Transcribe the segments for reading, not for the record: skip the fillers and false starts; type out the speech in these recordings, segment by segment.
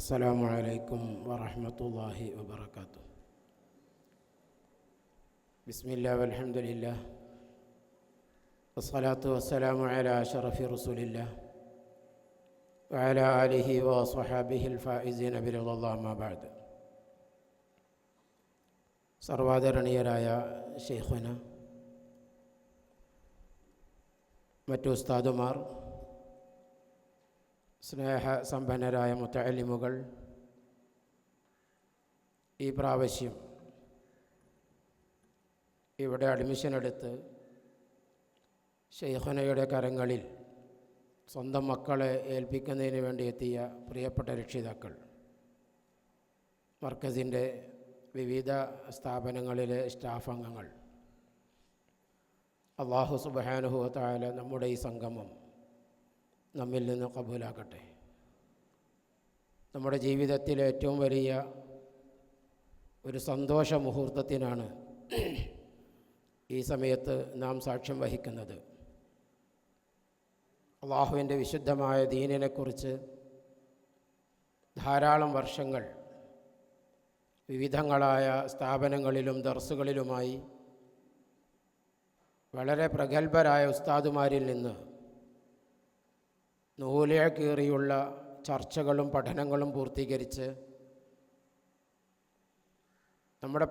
അസ്സലാമു അലൈക്കും വറഹ്മത്തുള്ളാഹി വബറകാതുഹു. ബിസ്മില്ലാഹി വൽഹംദുലില്ലാഹ് വസ്സലാത്തു വസ്സലാമു അലാ അഷ്റഫി റസൂലില്ലാഹ് വഅലാ ആലിഹി വസ്വഹാബിഹിൽ ഫായിസീന ബിറിളല്ലാഹി അമ്മാ ബഅദ്. സർവാദരണീയരായ ശൈഖുന, മറ്റു ഉസ്താദുമാർ, സ്നേഹസമ്പന്നരായ മുത്തഅല്ലിമുകൾ, ഈ പ്രാവശ്യം ഇവിടെ അഡ്മിഷൻ എടുത്ത് ശൈഖുനയുടെ കരങ്ങളിൽ സ്വന്തം മക്കളെ ഏൽപ്പിക്കുന്നതിന് വേണ്ടി എത്തിയ പ്രിയപ്പെട്ട രക്ഷിതാക്കൾ, മർക്കസിൻ്റെ വിവിധ സ്ഥാപനങ്ങളിലെ സ്റ്റാഫ് അംഗങ്ങൾ, അല്ലാഹു സുബ്ഹാനഹു വ തആല നമ്മുടെ ഈ സംഗമം നമ്മിൽ നിന്ന് കബൂലാക്കട്ടെ. നമ്മുടെ ജീവിതത്തിലെ ഏറ്റവും വലിയ ഒരു സന്തോഷ മുഹൂർത്തത്തിനാണ് ഈ സമയത്ത് നാം സാക്ഷ്യം വഹിക്കുന്നത്. അല്ലാഹുവിൻ്റെ വിശുദ്ധമായ ദീനിനെക്കുറിച്ച് ധാരാളം വർഷങ്ങൾ വിവിധങ്ങളായ സ്ഥാപനങ്ങളിലും ദർസുകളിലുമായി വളരെ പ്രഗത്ഭരായ ഉസ്താദുമാരിൽ നിന്ന് നൂലേകീറിയുള്ള ചർച്ചകളും പഠനങ്ങളും പൂർത്തീകരിച്ച് നമ്മുടെ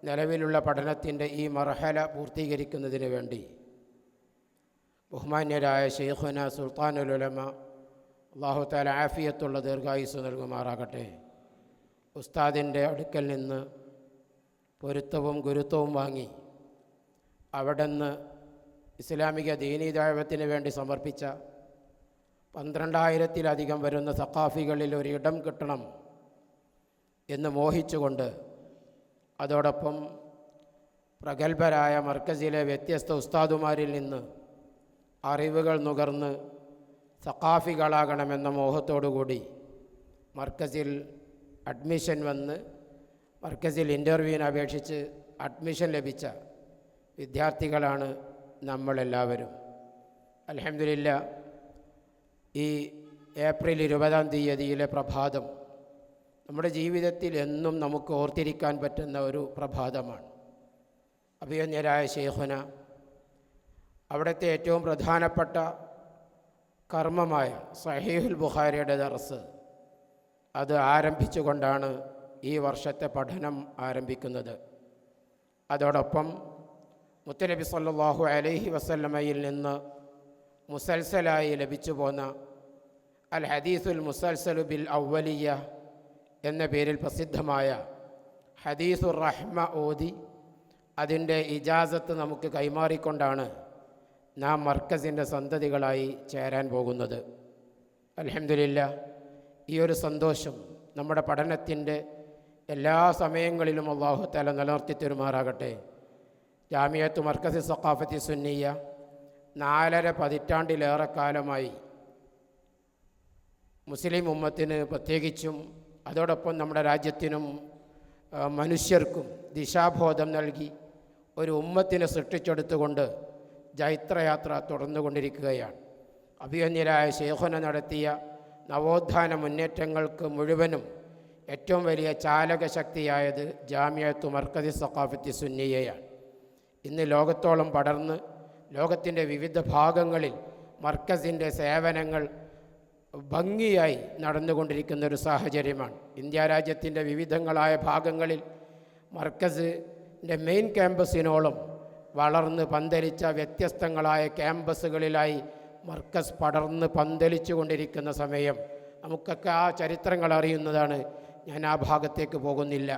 നിലവിലുള്ള പഠനത്തിൻ്റെ ഈ മർഹല പൂർത്തീകരിക്കുന്നതിന് വേണ്ടി ബഹുമാന്യരായ ശൈഖുന സുൽത്താനുൽ ഉലമ, അല്ലാഹു തആല ആഫിയത്തുള്ള ദീർഘായുസ്സ് നൽകുമാറാകട്ടെ, ഉസ്താദിൻ്റെ അടുക്കൽ നിന്ന് പൊരുത്തവും ഗുരുത്വവും വാങ്ങി അവിടുന്ന് ഇസ്ലാമിക ദീനീ ദഅവത്തിന് വേണ്ടി സമർപ്പിച്ച 12,000-ലധികം വരുന്ന സഖാഫികളിൽ ഒരിടം കിട്ടണം എന്ന് മോഹിച്ചുകൊണ്ട്, അതോടൊപ്പം പ്രഗത്ഭരായ മർക്കസിലെ വ്യത്യസ്ത ഉസ്താദുമാരിൽ നിന്ന് അറിവുകൾ നുകർന്ന് സഖാഫികളാകണമെന്ന മോഹത്തോടുകൂടി മർക്കസിൽ അഡ്മിഷൻ വന്ന് മർക്കസിൽ ഇൻ്റർവ്യൂവിന് അപേക്ഷിച്ച് അഡ്മിഷൻ ലഭിച്ച വിദ്യാർത്ഥികളാണ് നമ്മളെല്ലാവരും. അൽഹംദുലില്ലാഹ്, ഈ ഏപ്രിൽ 20-ാം തീയതിയിലെ പ്രഭാതം നമ്മുടെ ജീവിതത്തിൽ എന്നും നമുക്ക് ഓർത്തിരിക്കാൻ പറ്റുന്ന ഒരു പ്രഭാതമാണ്. അഭിമന്യരായ ശൈഖുന അവിടുത്തെ ഏറ്റവും പ്രധാനപ്പെട്ട കർമ്മമായ സഹീഹുൽ ബുഖാരിയുടെ ദർസ് അത് ആരംഭിച്ചുകൊണ്ടാണ് ഈ വർഷത്തെ പഠനം ആരംഭിക്കുന്നത്. അതോടൊപ്പം മുത്തനബി സല്ലല്ലാഹു അലൈഹി വസല്ലമയിൽ നിന്ന് മുസൽസലായി ലഭിച്ചു പോന്ന അൽ ഹദീസുൽ മുസൽസലു ബിൽ അവ്വലിയ എന്ന പേരിൽ പ്രസിദ്ധമായ ഹദീസുർ റഹ്മ ഓതി അതിൻ്റെ ഇജാസത്ത് നമുക്ക് കൈമാറിക്കൊണ്ടാണ് നാം മർക്കസിൻ്റെ സന്തതികളായി ചേരാൻ പോകുന്നത്. അൽഹംദുലില്ലാഹ്, ഈ ഒരു സന്തോഷം നമ്മുടെ പഠനത്തിൻ്റെ എല്ലാ സമയങ്ങളിലും അല്ലാഹു തആല നിലനിർത്തി തരുമാറാകട്ടെ. ജാമിയത്തു മർക്കസി സഖാഫത്തി സുന്നിയ 4.5 പതിറ്റാണ്ടിലേറെ കാലമായി മുസ്ലിം ഉമ്മത്തിന് പ്രത്യേകിച്ചും അതോടൊപ്പം നമ്മുടെ രാജ്യത്തിനും മനുഷ്യർക്കും ദിശാബോധം നൽകി ഒരു ഉമ്മത്തിനെ സൃഷ്ടിച്ചെടുത്തുകൊണ്ട് ജൈത്രയാത്ര തുടർന്നുകൊണ്ടിരിക്കുകയാണ്. അഭിമന്യരായ ശൈഖുന നടത്തിയ നവോത്ഥാന മുന്നേറ്റങ്ങൾക്ക് മുഴുവനും ഏറ്റവും വലിയ ചാലകശക്തിയായത് ജാമിയത്തു മർക്കസി സഖാഫത്തി സുന്നിയയാണ്. ഇന്ന് ലോകത്തോളം പടർന്ന് ലോകത്തിൻ്റെ വിവിധ ഭാഗങ്ങളിൽ മർക്കസിൻ്റെ സേവനങ്ങൾ ഭംഗിയായി നടന്നുകൊണ്ടിരിക്കുന്ന ഒരു സാഹചര്യമാണ്. ഇന്ത്യ രാജ്യത്തിൻ്റെ വിവിധങ്ങളായ ഭാഗങ്ങളിൽ മർക്കസിൻ്റെ മെയിൻ ക്യാമ്പസിനോളം വളർന്ന് പന്തലിച്ച വ്യത്യസ്തങ്ങളായ ക്യാമ്പസുകളിലായി മർക്കസ് പടർന്ന് പന്തലിച്ചു കൊണ്ടിരിക്കുന്ന സമയം നമുക്കൊക്കെ ആ ചരിത്രങ്ങൾ അറിയുന്നതാണ്. ഞാൻ ആ ഭാഗത്തേക്ക് പോകുന്നില്ല.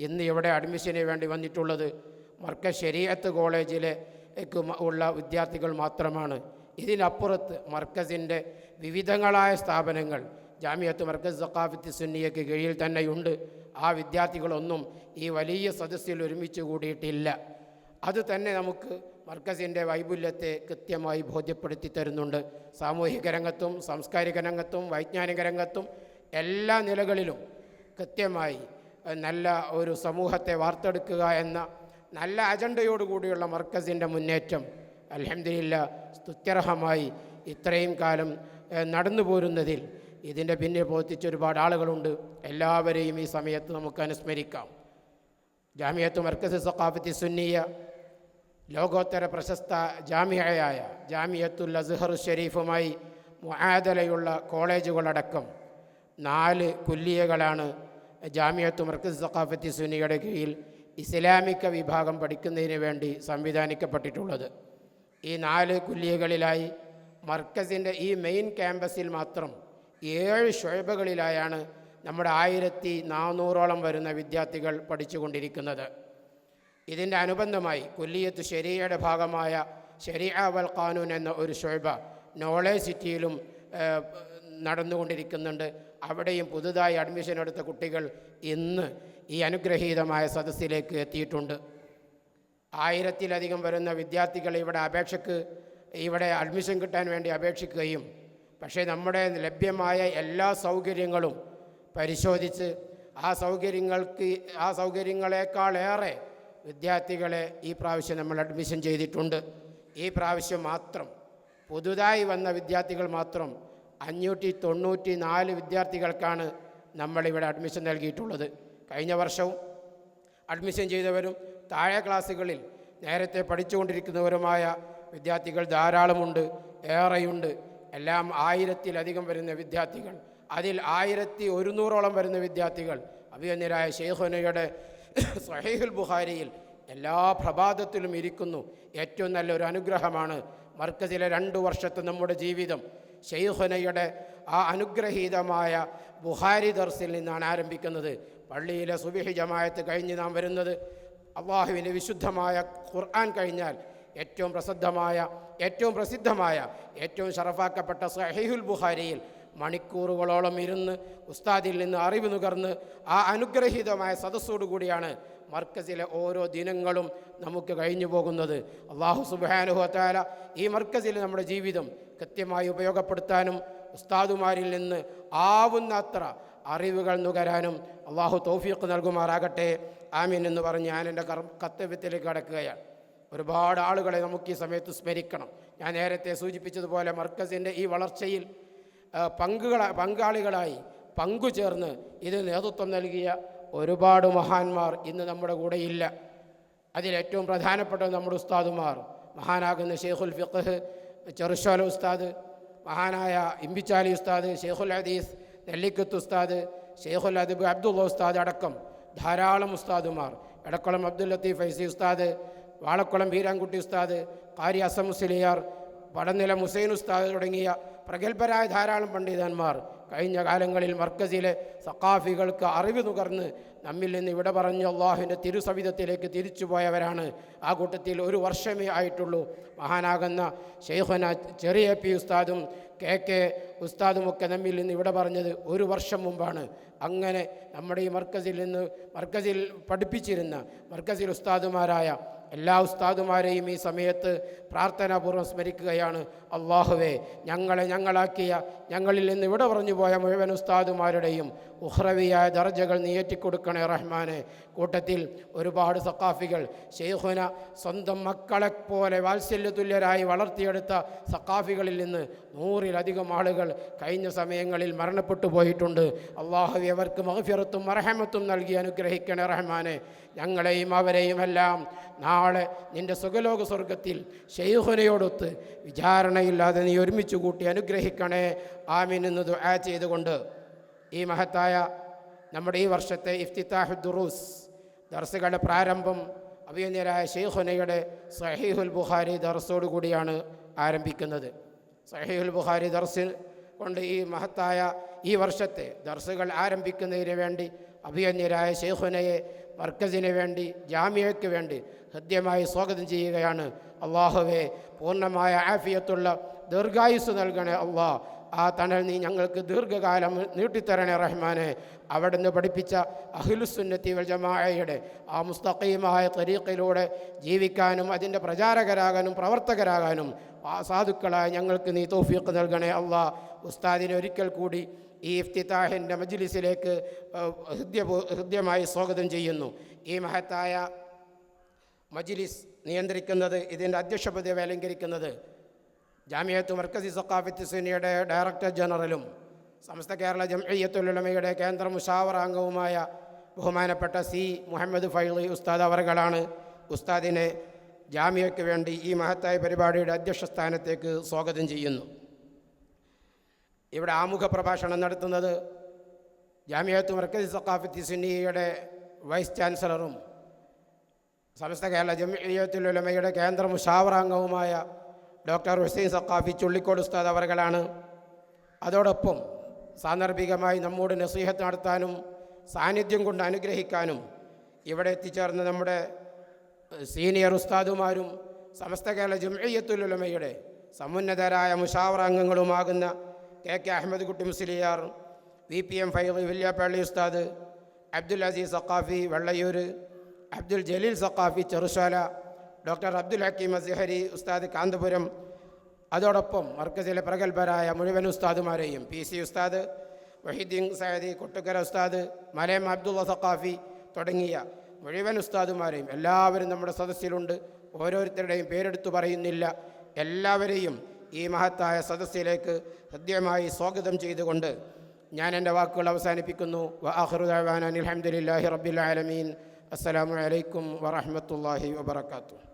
ഇന്ന് ഇവിടെ അഡ്മിഷന് വേണ്ടി വന്നിട്ടുള്ളത് മർക്കസ് ശരീഅത്ത് കോളേജിലേക്ക് ഉള്ള വിദ്യാർത്ഥികൾ മാത്രമാണ്. ഇതിനപ്പുറത്ത് മർക്കസിൻ്റെ വിവിധങ്ങളായ സ്ഥാപനങ്ങൾ ജാമിയത്ത് മർക്കസ് സഖാഫത്തി സുന്നിയയ്ക്ക് കീഴിൽ തന്നെയുണ്ട്. ആ വിദ്യാർത്ഥികളൊന്നും ഈ വലിയ സദസ്സിൽ ഒരുമിച്ച് കൂടിയിട്ടില്ല. അത് തന്നെ നമുക്ക് മർക്കസിൻ്റെ വൈപുല്യത്തെ കൃത്യമായി ബോധ്യപ്പെടുത്തി തരുന്നുണ്ട്. സാമൂഹിക രംഗത്തും സാംസ്കാരിക രംഗത്തും വൈജ്ഞാനിക രംഗത്തും എല്ലാ നിലകളിലും കൃത്യമായി നല്ല ഒരു സമൂഹത്തെ വാർത്തെടുക്കുക എന്ന നല്ല അജണ്ടയോടുകൂടിയുള്ള മർക്കസിൻ്റെ മുന്നേറ്റം അൽഹംദുലില്ലാഹ് സ്തുത്യർഹമായി ഇത്രയും കാലം നടന്നു പോരുന്നതിൽ ഇതിൻ്റെ പിന്നിൽ പ്രവർത്തിച്ച ഒരുപാട് ആളുകളുണ്ട്. എല്ലാവരെയും ഈ സമയത്ത് നമുക്ക് അനുസ്മരിക്കാം. ജാമിയത്ത് മർക്കസ് സഖാഫത്തി സുന്നിയ, ലോകോത്തര പ്രശസ്ത ജാമിയയായ ജാമിയത്തുൽ അസ്ഹർ ഷരീഫുമായി മുആദലയുള്ള കോളേജുകളടക്കം 4 കുല്ലിയകളാണ് ജാമിയത്ത് മർക്കസ് സഖാഫത്തി സുന്നിയുടെ കീഴിൽ ഇസ്ലാമിക വിഭാഗം പഠിക്കുന്നതിന് വേണ്ടി സംവിധാനിക്കപ്പെട്ടിട്ടുള്ളത്. ഈ 4 കുല്ലിയകളിലായി മർക്കസിൻ്റെ ഈ മെയിൻ ക്യാമ്പസിൽ മാത്രം 7 ശുഅബകളിലായാണ് നമ്മുടെ 1400ഓളം വരുന്ന വിദ്യാർത്ഥികൾ പഠിച്ചുകൊണ്ടിരിക്കുന്നത്. ഇതിൻ്റെ അനുബന്ധമായി കുല്ലിയത്ത് ശരീഅയുടെ ഭാഗമായ ശരീഅ വൽ ഖാനൂൻ എന്ന ഒരു ശുഅബ നോളേജ് സിറ്റിയിലും നടന്നുകൊണ്ടിരിക്കുന്നുണ്ട്. അവിടെയും പുതുതായി അഡ്മിഷൻ എടുത്ത കുട്ടികൾ ഇന്ന് ഈ അനുഗ്രഹീതമായ സദസ്സിലേക്ക് എത്തിയിട്ടുണ്ട്. 1000-ലധികം വരുന്ന വിദ്യാർത്ഥികൾ ഇവിടെ അഡ്മിഷൻ കിട്ടാൻ വേണ്ടി അപേക്ഷിക്കുകയും പക്ഷേ നമ്മുടെ ലഭ്യമായ എല്ലാ സൗകര്യങ്ങളും പരിശോധിച്ച് ആ സൗകര്യങ്ങളെക്കാളേറെ വിദ്യാർത്ഥികളെ ഈ പ്രാവശ്യം നമ്മൾ അഡ്മിഷൻ ചെയ്തിട്ടുണ്ട്. ഈ പ്രാവശ്യം മാത്രം പുതുതായി വന്ന വിദ്യാർത്ഥികൾ മാത്രം 594 വിദ്യാർത്ഥികൾക്കാണ് നമ്മളിവിടെ അഡ്മിഷൻ നൽകിയിട്ടുള്ളത്. കഴിഞ്ഞ വർഷവും അഡ്മിഷൻ ചെയ്തവരും താഴെ ക്ലാസ്സുകളിൽ നേരത്തെ പഠിച്ചുകൊണ്ടിരിക്കുന്നവരുമായ വിദ്യാർത്ഥികൾ ധാരാളമുണ്ട്, ഏറെയുണ്ട്. എല്ലാം 1000-ലധികം വരുന്ന വിദ്യാർത്ഥികൾ, അതിൽ 1100ഓളം വരുന്ന വിദ്യാർത്ഥികൾ അഭിനന്ദരായ ശൈഖുനയുടെ സ്വഹീഹുൽ ബുഖാരിയിൽ എല്ലാ പ്രഭാതത്തിലും ഇരിക്കുന്നു. ഏറ്റവും നല്ലൊരു അനുഗ്രഹമാണ് മർക്കസിലെ 2 വർഷത്തെ നമ്മുടെ ജീവിതം ശൈഖുനയുടെ ആ അനുഗ്രഹീതമായ ബുഖാരി ദർസിൽ നിന്നാണ് ആരംഭിക്കുന്നത്. പള്ളിയിലെ സുബ്ഹി ജമാഅത്ത് കഴിഞ്ഞ് നാം വരുന്നത് അല്ലാഹുവിൻ്റെ വിശുദ്ധമായ ഖുർആൻ കഴിഞ്ഞാൽ ഏറ്റവും പ്രസിദ്ധമായ ഏറ്റവും ഷറഫാക്കപ്പെട്ട സ്വഹീഹുൽ ബുഖാരിയിൽ മണിക്കൂറുകളോളം ഇരുന്ന് ഉസ്താദിൽ നിന്ന് അറിവ് നുകർന്ന് ആ അനുഗ്രഹീതമായ സദസ്സോടുകൂടിയാണ് മർക്കസിലെ ഓരോ ദിനങ്ങളും നമുക്ക് കഴിഞ്ഞു പോകുന്നത്. അല്ലാഹു സുബ്ഹാനഹു വ തആല ഈ മർക്കസിൽ നമ്മുടെ ജീവിതം കൃത്യമായി ഉപയോഗപ്പെടുത്താനും ഉസ്താദുമാരിൽ നിന്ന് ആവുന്നത്ര അറിവുകൾ നുകരാനും അല്ലാഹു തൗഫീഖ് നൽകുമാറാകട്ടെ. ആമീൻ എന്ന് പറഞ്ഞ് ഞാൻ എൻ്റെ കർത്തവ്യത്തിലേക്ക് കടക്കുകയാണ്. ഒരുപാട് ആളുകളെ നമുക്ക് ഈ സമയത്ത് സ്മരിക്കണം. ഞാൻ നേരത്തെ സൂചിപ്പിച്ചതുപോലെ മർക്കസിൻ്റെ ഈ വളർച്ചയിൽ പങ്കാളികളായി പങ്കുചേർന്ന് ഇത് നേതൃത്വം നൽകിയ ഒരുപാട് മഹാന്മാർ ഇന്ന് നമ്മുടെ കൂടെയില്ല. അതിലേറ്റവും പ്രധാനപ്പെട്ട നമ്മുടെ ഉസ്താദുമാർ, മഹാനാകുന്ന ഷെയ്ഖുൽ ഫിഖ്ഹ് ചെറുശോല ഉസ്താദ്, മഹാനായ ഇമ്പിച്ചാലി ഉസ്താദ്, ഷെയ്ഖുൽ ഹദീസ് നെല്ലിക്കത്ത് ഉസ്താദ്, ഷെയ്ഖുൽ അദബ് അബ്ദുള്ള ഉസ്താദ് അടക്കം ധാരാളം ഉസ്താദുമാർ, എടക്കുളം അബ്ദുൽ ലത്തീഫ് ഫൈസി ഉസ്താദ്, വാളക്കുളം ബീരാൻകുട്ടി ഉസ്താദ്, ഖാരി അസം മുസ്ലിയാർ, പടനില മുസൈൻ ഉസ്താദ് തുടങ്ങിയ പ്രഗത്ഭരായ ധാരാളം പണ്ഡിതന്മാർ കഴിഞ്ഞ കാലങ്ങളിൽ മർക്കസിലെ സഖാഫികൾക്ക് അറിവ് നുകർന്ന് നമ്മിൽ നിന്ന് ഇവിടെ പറഞ്ഞ് അള്ളാഹുവിൻ്റെ തിരുസവിധത്തിലേക്ക് തിരിച്ചുപോയവരാണ്. ആ കൂട്ടത്തിൽ 1 വർഷമേ ആയിട്ടുള്ളൂ മഹാനാകുന്ന ശൈഖുന ചെറിയ പി ഉസ്താദും കെ ഉസ്താദുമൊക്കെ നമ്മിൽ നിന്ന് ഇവിടെ പറഞ്ഞത് 1 വർഷം മുമ്പാണ്. അങ്ങനെ നമ്മുടെ ഈ മർക്കസിൽ പഠിപ്പിച്ചിരുന്ന മർക്കസിൽ ഉസ്താദുമാരായ എല്ലാ ഉസ്താദുമാരെയും ഈ സമയത്ത് പ്രാർത്ഥനാപൂർവ്വം സ്മരിക്കുകയാണ്. അള്ളാഹുവേ, ഞങ്ങളാക്കിയ ഞങ്ങളിൽ നിന്ന് ഇവിടെ പറഞ്ഞു പോയ മുഴുവൻ ഉസ്താദുമാരുടെയും ഉഖ്റവിയായ ദർജകൾ നീയറ്റിക്കൊടുക്കണേ റഹ്മാനെ. കൂട്ടത്തിൽ ഒരുപാട് സഖാഫികൾ ശൈഖുന സ്വന്തം മക്കളെപ്പോലെ വാത്സല്യതുല്യരായി വളർത്തിയെടുത്ത സഖാഫികളിൽ നിന്ന് 100-ലധികം ആളുകൾ കഴിഞ്ഞ സമയങ്ങളിൽ മരണപ്പെട്ടു പോയിട്ടുണ്ട്. അള്ളാഹുവേ, അവർക്ക് മഗ്ഫിറത്തും മർഹമത്തും നൽകി അനുഗ്രഹിക്കണേ റഹ്മാനെ. ഞങ്ങളെയും അവരെയും എല്ലാം നാളെ നിൻ്റെ സുഖലോക സ്വർഗത്തിൽ ശൈഖുനയോടൊത്ത് വിചാരണയില്ലാതെ നീ ഒരുമിച്ച് കൂട്ടി അനുഗ്രഹിക്കണേ. ആമീൻ എന്ന് ദുആ ചെയ്തുകൊണ്ട് ഈ മഹത്തായ നമ്മുടെ ഈ വർഷത്തെ ഇഫ്തിതാഹു ദുറൂസ് ദർസുകളുടെ പ്രാരംഭം അഭിനന്ദരായ ശൈഖുനയുടെ സ്വഹീഹുൽ ബുഖാരി ദർസോടു കൂടിയാണ് ആരംഭിക്കുന്നത്. സ്വഹീഹുൽ ബുഖാരി ദർസ് കൊണ്ട് ഈ മഹത്തായ ഈ വർഷത്തെ ദർസുകൾ ആരംഭിക്കുന്നതിന് വേണ്ടി അഭിനന്ദരായ ശൈഖുനയെ മർക്കസിന് വേണ്ടി ജാമിയയ്ക്ക് വേണ്ടി ഹൃദ്യമായി സ്വാഗതം ചെയ്യുകയാണ്. അള്ളാഹുവേ, പൂർണ്ണമായ ആഫിയത്തുള്ള ദീർഘായുസ് നൽകണേ അള്ളാഹ്. ആ തണൽ നീ ഞങ്ങൾക്ക് ദീർഘകാലം നീട്ടിത്തരണേ റഹ്മാനെ. അവിടുന്ന് പഠിപ്പിച്ച അഹ്ലുസുന്നത്തി വൽ ജമാഅയുടെ ആ മുസ്തഖീമായ തരീഖിലൂടെ ജീവിക്കാനും അതിൻ്റെ പ്രചാരകരാകാനും പ്രവർത്തകരാകാനും സാധുക്കളായ ഞങ്ങൾക്ക് നീ തൗഫീഖ് നൽകണേ അള്ളാഹ്. ഉസ്താദിനെ ഒരിക്കൽ കൂടി ഈ ഇഫ്തിതാഹിൻ്റെ മജ്ലിസിലേക്ക് ഹൃദ്യമായി സ്വാഗതം ചെയ്യുന്നു. ഈ മഹത്തായ മജ്ലിസ് നിയന്ത്രിക്കുന്നത്, ഇതിൻ്റെ അധ്യക്ഷ പദവി അലങ്കരിക്കുന്നത് ജാമിയത്ത് മർക്കസി സഖാഫത്തി സുന്നിയുടെ ഡയറക്ടർ ജനറലും സമസ്ത കേരള ജംഇയ്യത്തുൽ ഉലമയുടെ കേന്ദ്ര മുശാവറ അംഗവുമായ ബഹുമാനപ്പെട്ട സി മുഹമ്മദ് ഫൈളി ഉസ്താദ് അവറുകളാണ് ഉസ്താദിനെ ജാമിയയ്ക്ക് വേണ്ടി ഈ മഹത്തായ പരിപാടിയുടെ അധ്യക്ഷ സ്ഥാനത്തേക്ക് സ്വാഗതം ചെയ്യുന്നു. ഇവിടെ ആമുഖ പ്രഭാഷണം നടത്തുന്നത് ജാമിയത്ത് മർക്കസി സഖാഫത്തി സുന്നിയയുടെ വൈസ് ചാൻസലറും സമസ്ത കേരള ജംഇയ്യത്തുൽ ഉലമയുടെ കേന്ദ്ര മുശാവറ അംഗവുമായ ഡോക്ടർ ഹുസൈൻ സഖാഫി ചുള്ളിക്കോട് ഉസ്താദ് അവറുകളാണ്. അതോടൊപ്പം സാന്ദർഭികമായി നമ്മോട് നസീഹത്ത് നടത്താനും സാന്നിധ്യം കൊണ്ട് അനുഗ്രഹിക്കാനും ഇവിടെ എത്തിച്ചേർന്ന നമ്മുടെ സീനിയർ ഉസ്താദുമാരും സമസ്ത കേരള ജംഇയ്യത്തുൽ ഉലമയുടെ സമുന്നതരായ മുശാവറ അംഗങ്ങളുമാകുന്ന കെ അഹമ്മദ് കുട്ടി മുസ്ലിയാർ, VPM ഫൈളി വല്യാപ്പള്ളി ഉസ്താദ്, അബ്ദുൽ അസീസ് സഖാഫി വെള്ളയൂർ, അബ്ദുൽ ജലീൽ സഖാഫി ചെറുശാല, ഡോക്ടർ അബ്ദുൽ ഹക്കീം അസ്ഹരി ഉസ്താദ് കാന്തപുരം, അതോടൊപ്പം മർക്കസിലെ പ്രഗത്ഭരായ മുഴുവൻ ഉസ്താദുമാരെയും PC ഉസ്താദ്, വഹീദ്ദീൻ സയദി കൊട്ടുക്കര ഉസ്താദ്, മലയം അബ്ദുള്ള സഖാഫി തുടങ്ങിയ മുഴുവൻ ഉസ്താദുമാരെയും എല്ലാവരും നമ്മുടെ സദസ്സിലുണ്ട്. ഓരോരുത്തരുടെയും പേരെടുത്തു പറയുന്നില്ല. എല്ലാവരെയും ഈ മഹത്തായ സദസ്സിലേക്ക് ഹൃദ്യമായി സ്വാഗതം ചെയ്തുകൊണ്ട് ഞാൻ എൻ്റെ വാക്കുകൾ അവസാനിപ്പിക്കുന്നു. വആഖിറു ദഅ്വാനാ അൽഹംദുലില്ലാഹി റബ്ബിൽ ആലമീൻ. അസ്സലാമു അലൈക്കും വറഹ്മത്തുള്ളാഹി വബറകാതുഹു.